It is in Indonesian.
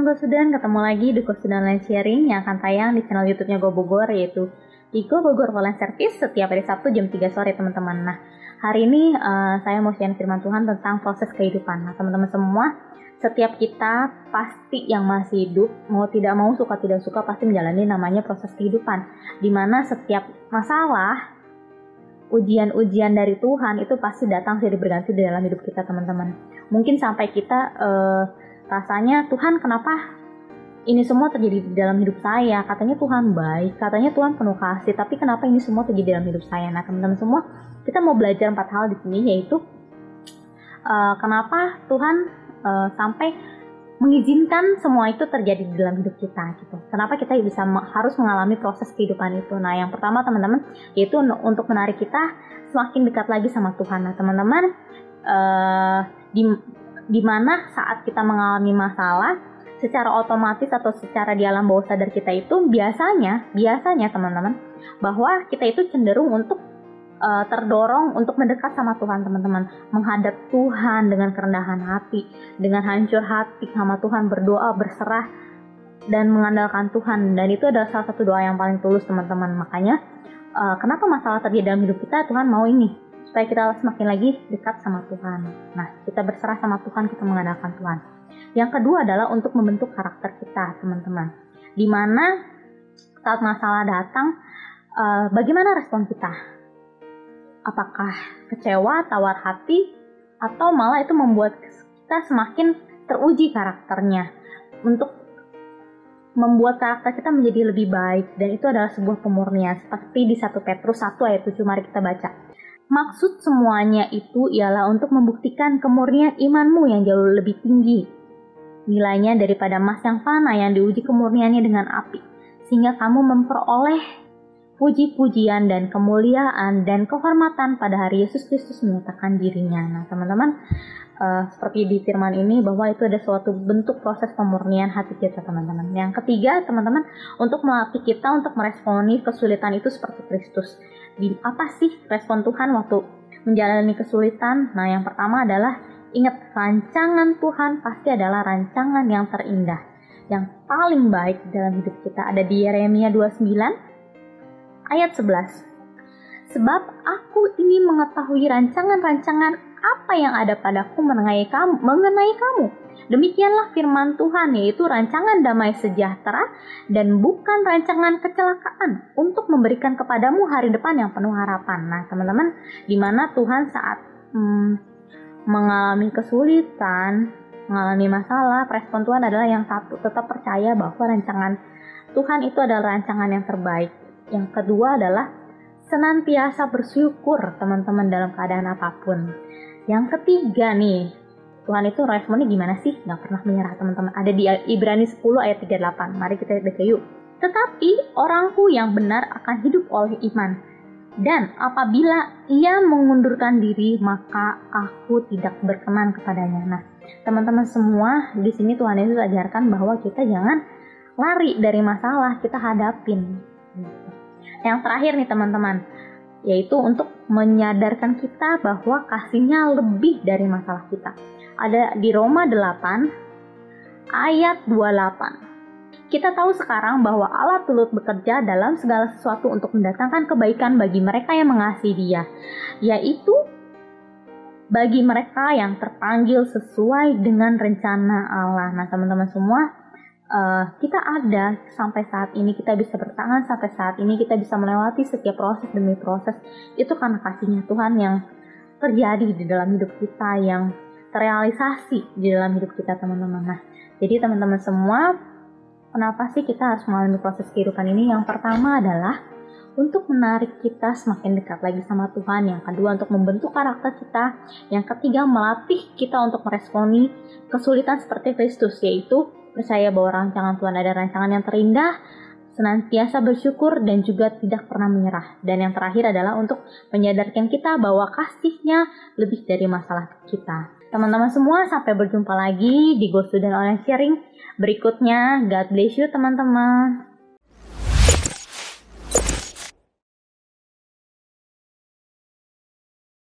Go Student, ketemu lagi di Go Student Online Sharing yang akan tayang di channel YouTube-nya Go Bogor, yaitu di Go Bogor Volunteer Service setiap hari Sabtu jam 3 sore teman-teman. Nah, hari ini saya mau share firman Tuhan tentang proses kehidupan. Nah, teman-teman semua, setiap kita pasti yang masih hidup, mau tidak mau, suka tidak suka, pasti menjalani namanya proses kehidupan. Dimana setiap masalah, ujian-ujian dari Tuhan itu pasti datang silih berganti di dalam hidup kita, teman-teman. Mungkin sampai kita rasanya, Tuhan kenapa ini semua terjadi di dalam hidup saya? Katanya Tuhan baik, katanya Tuhan penuh kasih, tapi kenapa ini semua terjadi dalam hidup saya? Nah, teman-teman semua, kita mau belajar 4 hal di sini, yaitu kenapa Tuhan sampai mengizinkan semua itu terjadi di dalam hidup kita gitu. Kenapa kita bisa harus mengalami proses kehidupan itu? Nah, yang pertama teman-teman, yaitu untuk menarik kita semakin dekat lagi sama Tuhan. Nah, teman-teman, di mana saat kita mengalami masalah, secara otomatis atau secara di alam bawah sadar kita itu biasanya teman-teman, bahwa kita itu cenderung untuk terdorong untuk mendekat sama Tuhan, teman-teman, menghadap Tuhan dengan kerendahan hati, dengan hancur hati sama Tuhan, berdoa, berserah, dan mengandalkan Tuhan. Dan itu adalah salah satu doa yang paling tulus, teman-teman. Makanya kenapa masalah terjadi dalam hidup kita, Tuhan mau ini supaya kita semakin lagi dekat sama Tuhan. Nah, kita berserah sama Tuhan, kita mengandalkan Tuhan. Yang kedua adalah untuk membentuk karakter kita, teman-teman. Dimana saat masalah datang, bagaimana respon kita? Apakah kecewa, tawar hati, atau malah itu membuat kita semakin teruji karakternya untuk membuat karakter kita menjadi lebih baik, dan itu adalah sebuah pemurnian seperti di 1 Petrus 1 ayat 7. Mari kita baca. Maksud semuanya itu ialah untuk membuktikan kemurnian imanmu yang jauh lebih tinggi nilainya daripada emas yang fana yang diuji kemurniannya dengan api, sehingga kamu memperoleh puji-pujian dan kemuliaan dan kehormatan pada hari Yesus Kristus menyatakan dirinya. Nah, teman-teman, seperti di firman ini, bahwa itu ada suatu bentuk proses pemurnian hati kita, teman-teman. Yang ketiga, teman-teman, untuk melatih kita untuk meresponi kesulitan itu seperti Kristus. Apa sih respon Tuhan waktu menjalani kesulitan? Nah, yang pertama adalah ingat, rancangan Tuhan pasti adalah rancangan yang terindah, yang paling baik dalam hidup kita. Ada di Yeremia 29 ayat 11. Sebab aku ini mengetahui rancangan-rancangan apa yang ada padaku mengenai kamu. Demikianlah firman Tuhan, yaitu rancangan damai sejahtera dan bukan rancangan kecelakaan, untuk memberikan kepadamu hari depan yang penuh harapan. Nah, teman-teman, di mana Tuhan saat mengalami kesulitan, mengalami masalah, respon Tuhan adalah yang satu, tetap percaya bahwa rancangan Tuhan itu adalah rancangan yang terbaik. Yang kedua adalah senantiasa bersyukur, teman-teman, dalam keadaan apapun. Yang ketiga nih, Tuhan itu responnya gimana sih? Gak pernah menyerah, teman-teman. Ada di Ibrani 10 ayat 38. Mari kita baca yuk. Tetapi orangku yang benar akan hidup oleh iman. Dan apabila ia mengundurkan diri, maka aku tidak berkenan kepadanya. Nah, teman-teman semua, di sini Tuhan Yesus ajarkan bahwa kita jangan lari dari masalah, kita hadapin. Yang terakhir nih, teman-teman, yaitu untuk menyadarkan kita bahwa kasihnya lebih dari masalah kita. Ada di Roma 8 ayat 28. Kita tahu sekarang bahwa Allah turut bekerja dalam segala sesuatu untuk mendatangkan kebaikan bagi mereka yang mengasihi Dia, yaitu bagi mereka yang terpanggil sesuai dengan rencana Allah. Nah, teman-teman semua, kita ada sampai saat ini, kita bisa bertahan sampai saat ini, kita bisa melewati setiap proses demi proses, itu karena kasihnya Tuhan yang terjadi di dalam hidup kita, yang terrealisasi di dalam hidup kita, teman-teman. Nah, jadi teman-teman semua, kenapa sih kita harus mengalami proses kehidupan ini? Yang pertama adalah untuk menarik kita semakin dekat lagi sama Tuhan. Yang kedua, untuk membentuk karakter kita. Yang ketiga, melatih kita untuk meresponi kesulitan seperti Kristus, yaitu percaya bahwa rancangan Tuhan ada rancangan yang terindah, senantiasa bersyukur, dan juga tidak pernah menyerah. Dan yang terakhir adalah untuk menyadarkan kita bahwa kasihnya lebih dari masalah kita. Teman-teman semua, sampai berjumpa lagi di Go Student Online Sharing berikutnya. God bless you, teman-teman.